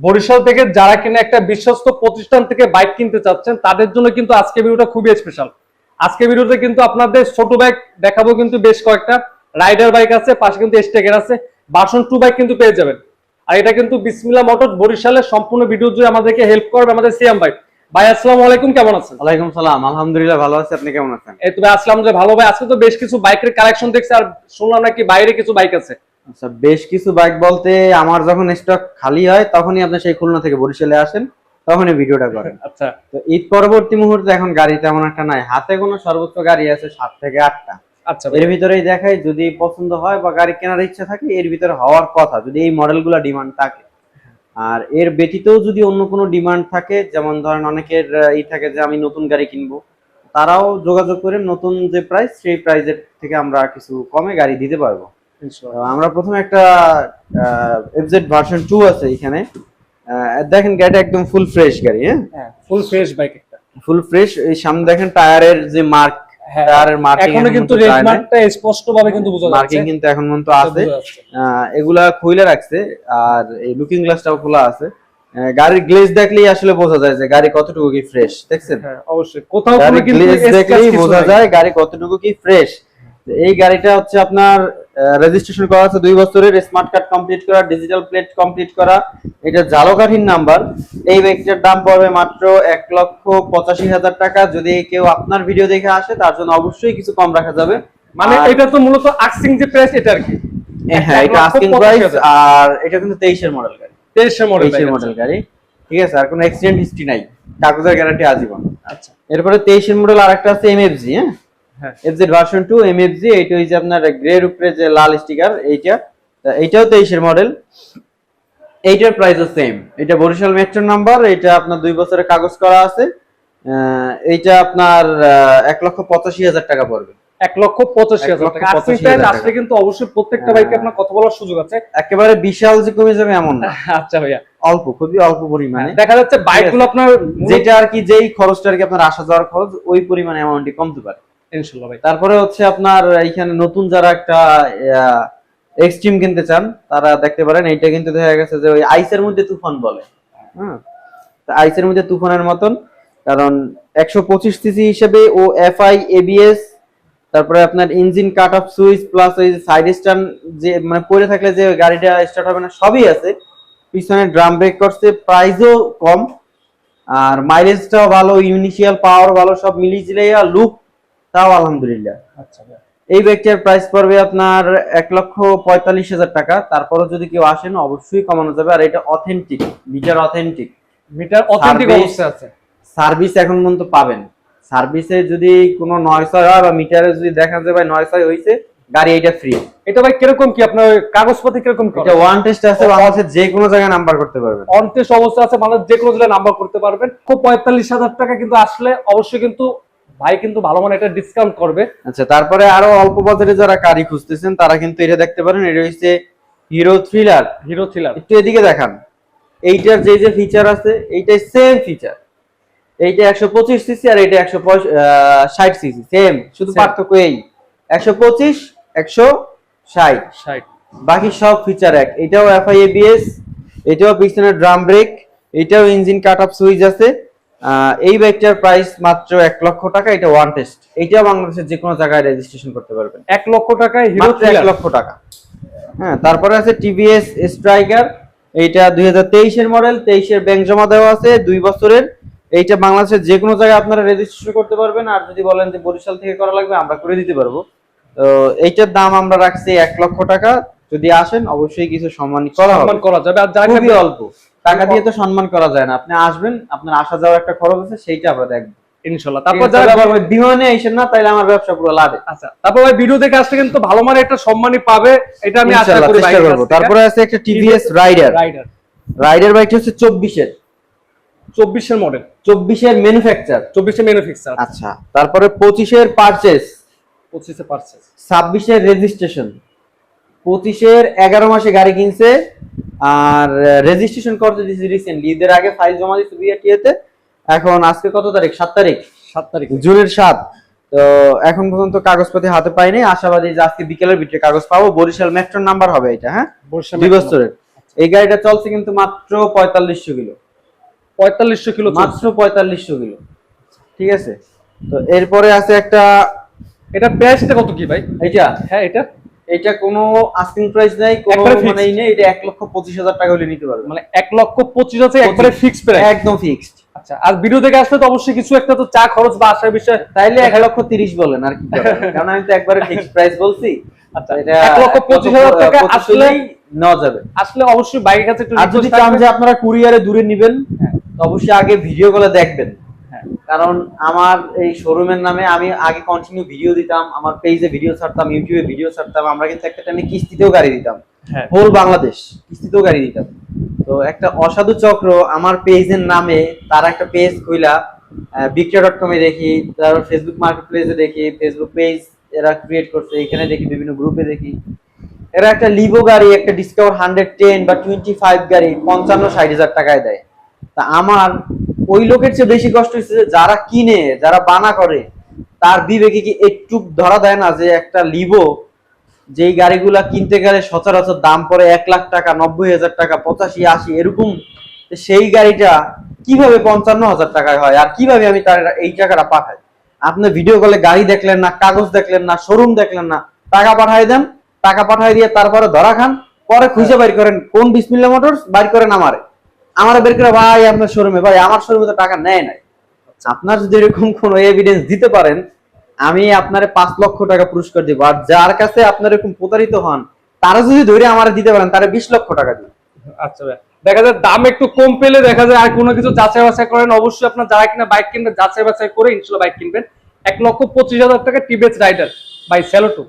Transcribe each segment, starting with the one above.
বরিশাল থেকে যারা কিনা একটা বিশ্বস্ত প্রতিষ্ঠান থেকে বাইক কিনতে চাচ্ছেন তাদের জন্য কিন্তু আজকে ভিডিওটা খুবই স্পেশাল। আজকে ভিডিওতে কিন্তু আপনাদের ছোট বাইক দেখাবো, কিন্তু বেশ কয়েকটা রাইডার বাইক আছে, পাশে কিন্তু স্টেকার আছে, ভার্সন 2 বাইক কিন্তু পেয়ে যাবেন। আর এটা কিন্তু বিসমিল্লাহ মোটরস বরিশালের সম্পূর্ণ ভিডিও জুড়ে আমাদেরকে হেল্প করবে আমাদের সিয়াম ভাই। ভাই আসসালামু আলাইকুম, কেমন আছেন? ওয়ালাইকুম সালাম, আলহামদুলিল্লাহ ভালো আছি, আপনি কেমন আছেন? এই তো ভাই আসলাম যে ভালো ভাই। আজকে তো বেশ কিছু বাইকের কালেকশন দেখছি, আর শুনলাম নাকি বাইরে কিছু বাইক আছে। আচ্ছা, বেশ কিছু বাইক বলতে আমার যখন স্টক খালি হয় তখনই আপনি সেই খুলনা থেকে বরিশালে আসেন, তখনই ভিডিওটা করেন। আচ্ছা, তো ঈদ পরবর্তী মুহূর্তে এখন গাড়ি তেমন একটা নাই, হাতে কোনো সর্বোচ্চ গাড়ি আছে 7 থেকে 8টা। আচ্ছা এর ভিতরেই দেখাই, যদি পছন্দ হয় বা গাড়ি কেনার ইচ্ছা থাকে এর ভিতরে হওয়ার কথা, যদি এই মডেলগুলো ডিমান্ড থাকে। আর এর ব্যতীতও যদি অন্য কোনো ডিমান্ড থাকে, যেমন ধরেন অনেকের ই থাকে যে আমি নতুন গাড়ি কিনবো, তারাও যোগাযোগ করে নতুন যে প্রাইস সেই প্রাইসের থেকে আমরা কিছু কমে গাড়ি দিতে পারবো। তো আমরা প্রথমে একটা এফজেড ভার্সন 2 আছে এখানে। দেখেন গাড়িটা একদম ফুল ফ্রেশ গাড়ি, হ্যাঁ ফুল ফ্রেশ বাইক একটা, ফুল ফ্রেশ। এই সামনে দেখেন টায়ারের যে মার্ক, টায়ারের মার্কিং এখনো কিন্তু রেড মার্কটা স্পষ্টভাবে কিন্তু বোঝা যাচ্ছে, মার্কিং কিন্তু এখন পর্যন্ত আছে। এগুলা খুলে রাখছে, আর এই লুকিং গ্লাসটাও খোলা আছে। গাড়ির গ্লেজ দেখলেই আসলে বোঝা যায় যে গাড়ি কতটুকু কি ফ্রেশ। দেখছেন? হ্যাঁ অবশ্যই, কোথাও গাড়ি কোনো কিন্তু গ্লেজ দেখলেই বোঝা যায় গাড়ি কতটুকু কি ফ্রেশ। এই গাড়িটা হচ্ছে আপনার রেজিস্ট্রেশন করা আছে 2 বছরের, স্মার্ট কার্ড কমপ্লিট করা, ডিজিটাল প্লেট কমপ্লিট করা, এটা ঝালকাঠির নাম্বার। এই বাইকটার দাম পড়বে মাত্র 1,85,000 টাকা। যদি কেউ আপনার ভিডিও দেখে আসে তার জন্য অবশ্যই কিছু কম রাখা যাবে। মানে এটা তো মূলত আস্কিং যে প্রাইস এটা আর কি। হ্যাঁ, এটা আস্কিং প্রাইস। আর এটা কিন্তু 23 এর মডেল গাড়ি, 23 এর মডেল গাড়ি, ঠিক আছে? আর কোনো অ্যাক্সিডেন্ট হিস্ট্রি নাই, কাগজের গ্যারান্টি আজীবন। আচ্ছা, এরপরে 23 এর মডেল আরেকটা আছে এমএফজি। হ্যাঁ এফজেড ভার্সন 2 এমএফজি। এইটা হইছে আপনার গ্রে উপরে যে লাল স্টিকার, এইটাও 23 এর মডেল। এইটার প্রাইসও সেম, এটা বরিশাল মেট্রো নাম্বার, এটা আপনার 2 বছরের কাগজ করা আছে। এইটা আপনার 1,85,000 টাকা পড়বে। 1,85,000 টাকা। আস্কিং প্রাইস আসলে কিন্তু অবশ্যই প্রত্যেকটা বাইকে আপনার কথা বলার সুযোগ আছে। একেবারে বিশাল যে কমে যাবে এমন না। আচ্ছা ভাইয়া, অল্প, খুবই অল্প পরিমাণে দেখা যাচ্ছে বাইকগুলো আপনার যেটা আর কি, যেই খরচটা আর কি আপনার আসা যাওয়ার খরচ, ওই পরিমাণে অ্যামাউন্টই কমতে পারে ইনশাআল্লাহ ভাই। তারপরে হচ্ছে আপনার এইখানে নতুন যারা একটা এক্সট্রিম কিনতে চান তারা দেখতে পারেন। এইটা কিন্তু দেখা গেছে যে ওই আইসের মধ্যে তুফান বলে। হ্যাঁ, আইসের মধ্যে তুফানের মতন, কারণ 125 সিসি হিসেবে ও এফআই এবিএস, তারপরে আপনার engine cut off switch plus ওই সাইড স্ট্যান্ড যে মানে পড়ে থাকলে যে গাড়িটা স্টার্ট হবে না, সবই আছে। পিছনে ড্রাম ব্রেক করছে, প্রাইসও কম, আর মাইলেজটাও ভালো, ইনিশিয়াল পাওয়ার ভালো, সব মিলিয়ে ঝিলিয়ে লুক তাও আলহামদুলিল্লাহ। আচ্ছা ভাই, এই বাইকটার প্রাইস পড়বে আপনার 1,45,000 টাকা। তারপরও যদি কেউ আসেন অবশ্যই কমানো যাবে। আর এটা অথেন্টিক, মিটার অথেন্টিক অবস্থায় আছে। সার্ভিস এখন পর্যন্ত পাবেন। সার্ভিসে যদি কোনো নয়েজ হয় বা মিটারে যদি দেখা যায় ভাই নয়েজ হয়েছে, গাড়ি এটা ফ্রি। এটা ভাই কিরকম কি আপনার কাগজপত্র কিরকম? এটা ওয়ান টেস্ট আছে, বাংলাদেশের যে কোনো জায়গায় নাম্বার করতে পারবেন। অন টেস্ট অবস্থা আছে, মানে যে কোনো জায়গায় নাম্বার করতে পারবেন। 45,000 টাকা কিন্তু আসলে অবশ্যই কিন্তু ভাই কিন্তু ভালো মানে এটা ডিসকাউন্ট করবে। আচ্ছা, তারপরে আরো অল্প বাজারে যারা গাড়ি খুঁজতেছেন তারা কিন্তু এটা দেখতে পারেন। এটা হচ্ছে হিরো থ্রিলার। একটু এদিকে দেখান। এইটার যে যে ফিচার আছে এইটাই সেম ফিচার। এইটা 125 সিসি আর এইটা 160 সিসি, সেম, শুধু পার্থক্য এই 125 160, বাকি সব ফিচার এক। এটাও এফআই এবিএস, এটাও পিছনে ড্রাম ব্রেক, এটাও ইঞ্জিন কাট অফ সুইচ আছে। এই বাইকটার প্রাইস মাত্র 1 লক্ষ টাকা। এটা ওয়ান টেস্ট, এইটাও বাংলাদেশের যে কোনো জায়গায় রেজিস্ট্রেশন করতে পারবেন 1 লক্ষ টাকায় হিরো 1 লক্ষ টাকা। হ্যাঁ, তারপরে আছে টিভিএস স্ট্রাইকার। এইটা 2023 এর মডেল, 23 এর ব্যাংক জমা দেওয়া আছে 2 বছরের। এইটা বাংলাদেশের যে কোনো জায়গায় আপনারা রেজিস্ট্রেশন করতে পারবেন। আর যদি বলেন যে বরিশাল থেকে করা লাগবে, আমরা করে দিতে পারবো। তো এইটার দাম আমরা রাখছি 1 লক্ষ টাকা। যদি আসেন অবশ্যই কিছু সম্মান করা যাবে। আর খুবই অল্প টাকা দিয়ে তো সম্মান করা যায় না। আপনি আসবেন, আপনার আসা যাওয়ার একটা খরচ আছে, সেইটা আমরা দেখবো ইনশাআল্লাহ। তারপর যারা বিমানে আইসেন না, তাইলে আমার ব্যবসা পুরো লাভে। আচ্ছা, তারপর ভাই ভিডিও দেখে আসলে কিন্তু ভালো মানে একটা সম্মানই পাবে, এটা আমি আশা করি ভাই। তারপরে আছে একটা টিভিএস রাইডার। বাইকটা হচ্ছে 24 এর মডেল, 24 এর ম্যানুফ্যাকচার। আচ্ছা, তারপরে 25 এর পারচেজ, 25 এর পারচেজ, 26 এর রেজিস্ট্রেশন, 25 এর 11 মাসে গাড়ি কিনছে। আর রেজিস্ট্রেশন করতে দিয়েছে রিসেন্টলি, ঈদের আগে ফাইল জমা দিয়েছে বিআরটিএতে। এখন আজকে কত তারিখ? 7 তারিখ জুনের 7। তো এখন পর্যন্ত কাগজপত্র হাতে পাইনি, আশাবাদী যে আজকে বিকেলের ভিতরে কাগজ পাবো। বরিশাল মেট্রো নাম্বার হবে এটা। হ্যাঁ, 2 বছরের। এই গাড়িটা চলছে কিন্তু মাত্র 4500 কিলো। 4500 কিলো মাত্র 4500 কিলো, ঠিক আছে। তো এরপরে আছে একটা, এটা প্রাইসটা কত কি ভাই? এইটা, হ্যাঁ এটা এটা কোনো আস্কিং প্রাইস নাই, কোনো একবারে fixed? মানেই নেই। এটা 1,25,000 টাকা হলে নিতে পারবে, মানে 1,25,000 একবারে ফিক্স প্রাইস? একদম ফিক্সড। আচ্ছা, আর ভিডিও দেখে আসলে তো অবশ্যই কিছু একটা তো চা খরচ বা আসার বিষয়, তাইলে 1,30,000 বলেন, আর কি করার? কারণ আমি তো একবারে ফিক্সড প্রাইস বলছি। আচ্ছা, এটা 1,25,000 টাকা 1,25,000 আসলে নেওয়া যাবে। আসলে অবশ্যই বাইকের কাছে একটু আর যদি request চান থাকবে। যে আপনারা কুরিয়ারে দূরে নিবেন, হ্যাঁ। তো অবশ্যই আগে ভিডিও গুলো দেখবেন। হ্যাঁ। কারণ আমার এই শোরুমের নামে আমি আগে কন্টিনিউ ভিডিও দিতাম, আমার পেজে ভিডিও ছাড়তাম, ইউটিউবে ভিডিও ছাড়তাম। আমরা কিন্তু একটা টাইমে কিস্তিতেও গাড়ি দিতাম, হ্যাঁ। হোল বাংলাদেশ কিস্তিতেও গাড়ি দিতাম। তো একটা অসাধু চক্র আমার পেজের নামে, তারা একটা পেজ খুইলা বিক্রয়.com এ দেখি, তারপর ফেসবুক মার্কেট প্লেসে দেখি, ফেসবুক পেজ এরা ক্রিয়েট করছে, এখানে দেখি, বিভিন্ন গ্রুপে দেখি, এরা একটা লিভো গাড়ি, একটা ডিসকভার 110 বা 25 গাড়ি 55-60 হাজার টাকায় দেয়। তা আমার ওই লোকের চেয়ে বেশি কষ্ট হচ্ছে যে যারা কিনে, যারা বানা করে, তার বিবেকে কি একটু ধরা দেয় না যে একটা লিভো, যেই গাড়িগুলা কিনতে গেলে সচরাচর দাম পড়ে 1,00,000 টাকা, 90,000 টাকা, 85-80 এরকম, সেই গাড়িটা কিভাবে 55,000 টাকায় হয়, আর কিভাবে আমি তার এই টাকাটা পাঠাই? আপনি ভিডিও কলে গাড়ি দেখলেন না, কাগজ দেখলেন না, শোরুম দেখলেন না, টাকা পাঠাই দেন, টাকা পাঠাই দিয়ে তারপরে ধরা খান, পরে খুঁজে বাইর করেন কোন বিসমিল্লাহ মোটরস, বাইর করেন আমারে বের করে, ভাই আপনার শোরুমে, ভাই আমার শোরুমে তো টাকা নেয় নাই। আপনার যদি এরকম কোন এভিডেন্স দিতে পারেন, আমি আপনারে 5 লক্ষ টাকা পুরস্কার দিব। আর যার কাছে আপনার এরকম প্রতারিত হন, তারা যদি ধরে আমার দিতে পারেন, তারা 20 লক্ষ টাকা দিব। আচ্ছা ভাই, দেখা যায় দাম একটু কম পেলে দেখা যায় আর কোনো কিছু যাচাই বাছাই করেন। অবশ্যই আপনার যারা কিনা বাইক কিনবেন যাচাই বাছাই করে ইনশাল্লাহ বাইক কিনবেন। 1,25,000 টাকা টিভিএস রাইডার বাই সেলোটো।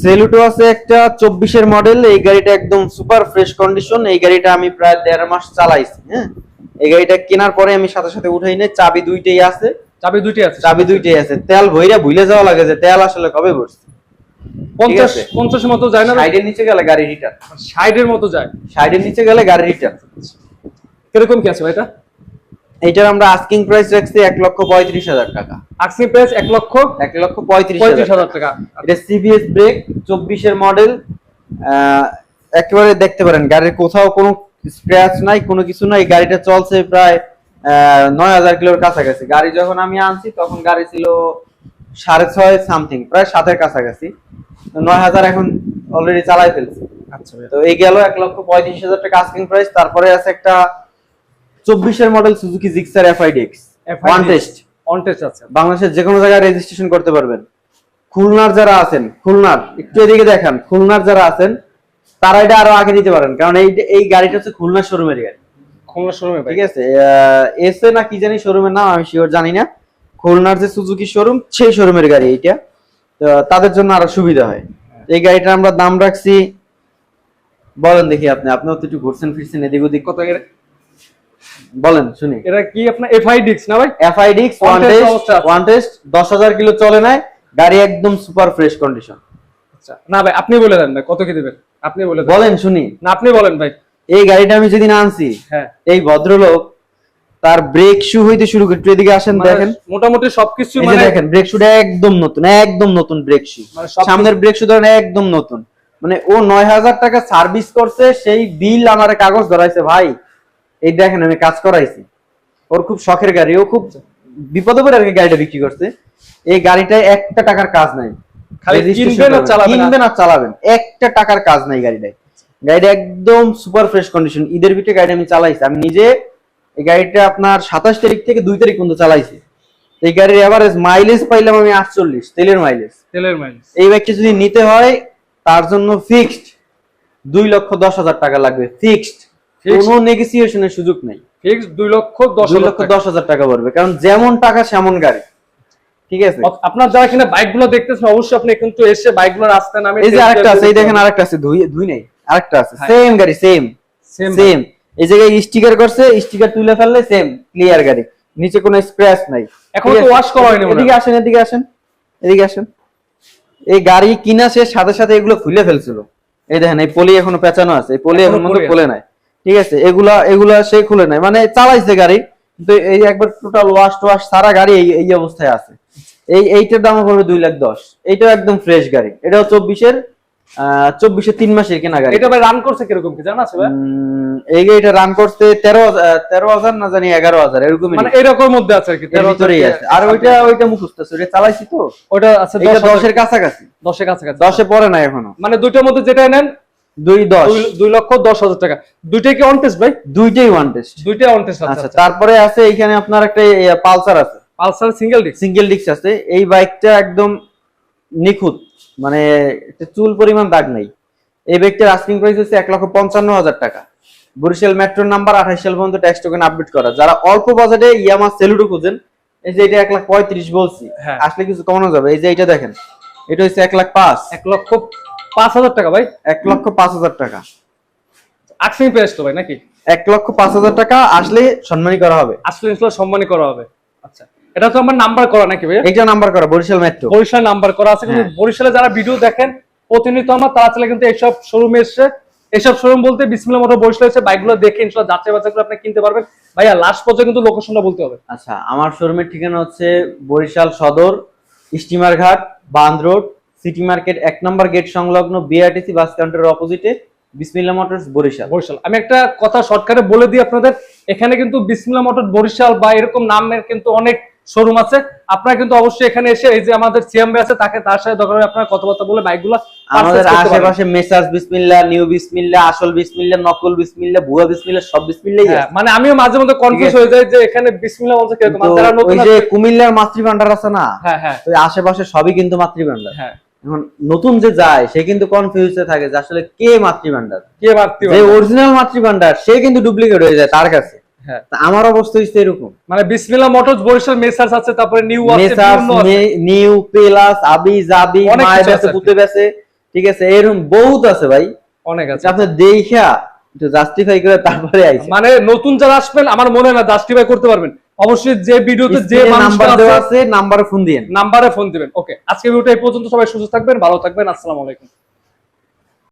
সেলুটো আছে একটা 24-এর মডেল। এই গাড়িটা একদম সুপার ফ্রেশ কন্ডিশন। এই গাড়িটা আমি প্রায় 1.5 মাস চালাইছি। হ্যাঁ, এই গাড়িটা কেনার পরে আমি সাথে সাথে উঠাই নাই। চাবি দুইটাই আছে, চাবি দুইটাই আছে? চাবি দুইটাই আছে। তেল ভইরা ভুলে যাওয়া লাগে যে তেল আসলে কবে ভরছি। 50 এর মতো যায় না? 60 এর নিচে গেলে গাড়ি রিটার্ন। 60 এর মতো যায়? 60 এর নিচে গেলে গাড়ি রিটার্ন। কিরকম কি আছে ভাই এটা? এইটার আমরা আস্কিং প্রাইস রাখছি 1,35,000 টাকা। আস্কিং প্রাইস 1,35,000 টাকা। এটা সিবিএস ব্রেক, 24-এর মডেল। একেবারে দেখতে পারেন গাড়ির কোথাও কোনো স্ক্র্যাচ নাই, কোনো কিছু নাই। গাড়িটা চলছে প্রায় 9,000 কিলোর কাছাকাছি। গাড়ি যখন আমি আনছি তখন গাড়ি ছিল 6.5 সামথিং, প্রায় 7-এর কাছাকাছি। 9,000 এখন অলরেডি চালাই ফেলছি। আচ্ছা, তো এই গেল 1,35,000 টাকা আস্কিং প্রাইস। তারপরে আছে একটা 24-এর model Suzuki Gixxer FIDX one test আছে। বাংলাদেশের যে কোনো জায়গায় রেজিস্ট্রেশন করতে পারবেন। খুলনার যারা আছেন, খুলনার একটু এদিকে দেখান, খুলনার যারা আছেন তারা এটা আরো আগে নিতে পারেন, কারণ এই গাড়িটা হচ্ছে খুলনা শোরুমের গাড়ি। খুলনা শোরুমে, ঠিক আছে। এসে না কি জানি শোরুমের নাম, আমি শিওর জানি না। খুলনার যে সুজুকি শোরুম, সেই শোরুমের গাড়ি এইটা। তো তাদের জন্য আরো সুবিধা হয়। এই গাড়িটা আমরা দাম রাখছি, বলেন দেখি আপনিও তো একটু ঘুরছেন ফিরছেন এদিক ওদিক, কত? বলেন শুনি। এটা কি আপনার এফআইডিক্স না ভাই? এফআইডিক্স ওয়ান টেস্ট 10,000 কিলো চলে নাই, গাড়ি একদম সুপার ফ্রেশ কন্ডিশন। আচ্ছা, না ভাই আপনি বলে দেন ভাই কত কি দিবেন, আপনি বলে দেন। বলেন শুনি। না আপনি বলেন ভাই। এই গাড়িটা আমি যেদিন আনছি, হ্যাঁ, এই ভদ্রলোক তার ব্রেক শু হইতে শুরু করে, একটু এদিকে আসেন দেখেন, মোটামুটি সবকিছু মানে দেখেন ব্রেক শুটা একদম নতুন, একদম নতুন ব্রেক শু। সামনের ব্রেক শু ধরেন একদম নতুন। মানে ও 9,000 টাকা সার্ভিস করছে, সেই বিল আমার কাগজ ধরাইছে ভাই। এই দেখেন আমি কাজ করাইছি। ওর খুব শখের গাড়ি, ও খুব বিপদে পড়ে আর কি গাড়িটা বিক্রি করছে। এই গাড়িটায় 1 টাকার কাজ নাই, খালি কিনবেন আর চালাবেন। 1 টাকার কাজ নাই গাড়িটায়। গাড়িটা একদম সুপার ফ্রেশ কন্ডিশন। ঈদের ভিতরে গাড়িটা আমি চালাইছি, আমি নিজে। এই গাড়িটা আপনার 27 তারিখ থেকে 2 তারিখ পর্যন্ত চালাইছি। এই গাড়ির এভারেজ মাইলেজ পাইলাম আমি 48 তেলের মাইলেজ। এই বাইকটা যদি নিতে হয় তার জন্য ফিক্সড 2,10,000 টাকা লাগবে। ফিক্সড, কোনো নেগোসিয়েশনের সুযোগ নাই। ফিক্সড 2,10,000 টাকা পড়বে, কারণ যেমন টাকা সেমন গাড়ি। ঠিক আছে। আপনার যারা কিনা বাইকগুলো দেখতেছেন অবশ্যই আপনি কিন্তু এসে বাইকগুলো রাস্তায় নামে। এই যে আরেকটা আছে, এই দেখেন আরেকটা আছে, দুই নেই, আরেকটা আছে সেম গাড়ি, সেম। এই জায়গায় স্টিকার করছে, স্টিকার তুলে ফেললে সেম ক্লিয়ার গাড়ি, নিচে কোনো স্ক্র্যাচ নাই। এখন তো ওয়াশ করা হয়নি। এদিকে আসেন, এদিকে আসেন। এই গাড়ি কিনা সে সাথে সাথে এগুলো খুলে ফেলছিল। এই দেখেন এই পলি এখনো পেঁচানো আছে, এই পলি এখন মনে খুলে নাই। ঠিক আছে, এগুলা সে খুলে নাই, মানে চালাইছে গাড়ি কিন্তু এই একবার টোটাল ওয়াশ সারা গাড়ি এই অবস্থায় আছে। এইটার দাম পড়বে 2,10,000। এইটাও একদম ফ্রেশ গাড়ি, এটাও 24-এর 24 3 মাসের কেনা গাড়ি। এটা ভাই রান করছে কিরকম কি জানা আছে ভাই? এই গাড়িটা রান করতে 13,000 না জানি 11,000 এরকম, মানে এরকম মধ্যে আছে আর কি, 13,000 আছে। আর ওইটা মুখস্থ আছে, ওইটা চালাইছি তো, ওটা আছে 10 এর কাছাকাছি, 10 এর কাছাকাছি। 10 এ পড়ে না এখনো। মানে দুইটার মধ্যে যেটা নেন 2,10,000 টাকা। দুইটাই কি অন টেস্ট ভাই? দুইটাই ওয়ান টেস্ট। দুইটাই অন টেস্ট। আচ্ছা, তারপরে আছে এইখানে আপনার একটা পালসার আছে, Pulsar single disc. Single disc আছে। এই বাইকটা একদম নিখুঁত, মানে চুল পরিমাণ দাগ নাই। এই বাইকটার আস্কিং প্রাইস হচ্ছে 1,55,000 টাকা। বরিশাল মেট্রোর নাম্বার, 28 সাল পর্যন্ত ট্যাক্স টোকেন আপডেট করা। যারা অল্প বাজেটে ইয়ামাহা সেলুডো খুঁজেন, এই যে এটা 1,35,000 বলছি, আসলে কিছু কমানো যাবে। এই যে এটা দেখেন, এটা হচ্ছে 1,05,000, 1,05,000 টাকা ভাই, 1,05,000 টাকা আক্সিং প্রাইস তো ভাই নাকি? 1,05,000 টাকা আসলে সম্মানী করা হবে, আসলে ইনশাআল্লাহ সম্মানী করা হবে। আচ্ছা, এটা তো আমার নাম্বার করা নাকি ভাই? এটা নাম্বার করা বরিশাল মেট্রো, বরিশাল নাম্বার করা আছে। কিন্তু বরিশালে যারা ভিডিও দেখেন প্রতিনিয়ত আমার, তারা চলে কিন্তু এইসব শোরুমে এসে, এইসব শোরুম বলতে বিসমিল্লাহ মোটর বরিশালে এসে বাইকগুলো দেখে ইনশাআল্লাহ যাচাই বাছাই করে আপনি কিনতে পারবেন। ভাইয়া লাস্ট পর্যন্ত কিন্তু লোকেশনটা বলতে হবে। আচ্ছা, আমার শোরুমের ঠিকানা হচ্ছে বরিশাল সদর, স্টিমার ঘাট, বান্দ রোড, সিটি মার্কেট 1 নম্বর গেট সংলগ্ন বিআরটিসি বাস কাউন্টারের অপোজিটে বিসমিল্লাহ মোটরস বরিশাল। বরিশাল আমি একটা কথা শর্টকাটে বলে দিই আপনাদের, এখানে কিন্তু বিসমিল্লাহ মোটর বরিশাল বা এরকম নামের কিন্তু অনেক শোরুম আছে। আপনারা কিন্তু অবশ্যই এখানে এসে, এই যে আমাদের সিএম আছে, তার সাথে দরকার হলে আপনারা কথাবার্তা বলে বাইকগুলো আমাদের আশেপাশে মেসার্স বিসমিল্লাহ, নিউ বিসমিল্লাহ, আসল বিসমিল্লাহ, নকল বিসমিল্লাহ, ভুয়া বিসমিল্লাহ, সব বিসমিল্লাহই আছে। মানে আমিও মাঝে মধ্যে কনফিউজ হয়ে যাই যে এখানে বিসমিল্লাহ বলতে কিরকম। যারা নতুন, ওই যে কুমিল্লার মাতৃভান্ডার আছে না, হ্যাঁ হ্যাঁ, ওই আশেপাশে সবই কিন্তু মাতৃভান্ডার। হ্যাঁ, এখন নতুন যে যায় সে কিন্তু কনফিউজে থাকে যে আসলে কে মাতৃভান্ডার, কে মাতৃভান্ডার। যে অরিজিনাল মাতৃভান্ডার সে কিন্তু ডুপ্লিকেট হয়ে যায় তার কাছে। হ্যাঁ, আমার অবস্থা হচ্ছে এরকম। মানে বিসমিল্লাহ মোটরস বরিশাল মেসার্স আছে, তারপরে নিউ আছে, মেসার্স, নিউ, পেলাস, আবি, জাবি, মায়ের কাছে পুতে বেছে, ঠিক আছে, এরকম বহুত আছে ভাই, অনেক আছে। আপনি দেখা একটু জাস্টিফাই করে তারপরে আইছে। মানে নতুন যারা আসবেন, আমার মনে হয় না জাস্টিফাই করতে পারবেন। অবশ্যই যে ভিডিওতে যে নাম্বার দেওয়া আছে, নাম্বারে ফোন দিয়েন, নাম্বারে ফোন দিবেন। ওকে, আজকে ভিডিওটা এই পর্যন্ত। সবাই সুস্থ থাকবেন, ভালো থাকবেন। আসসালামু আলাইকুম।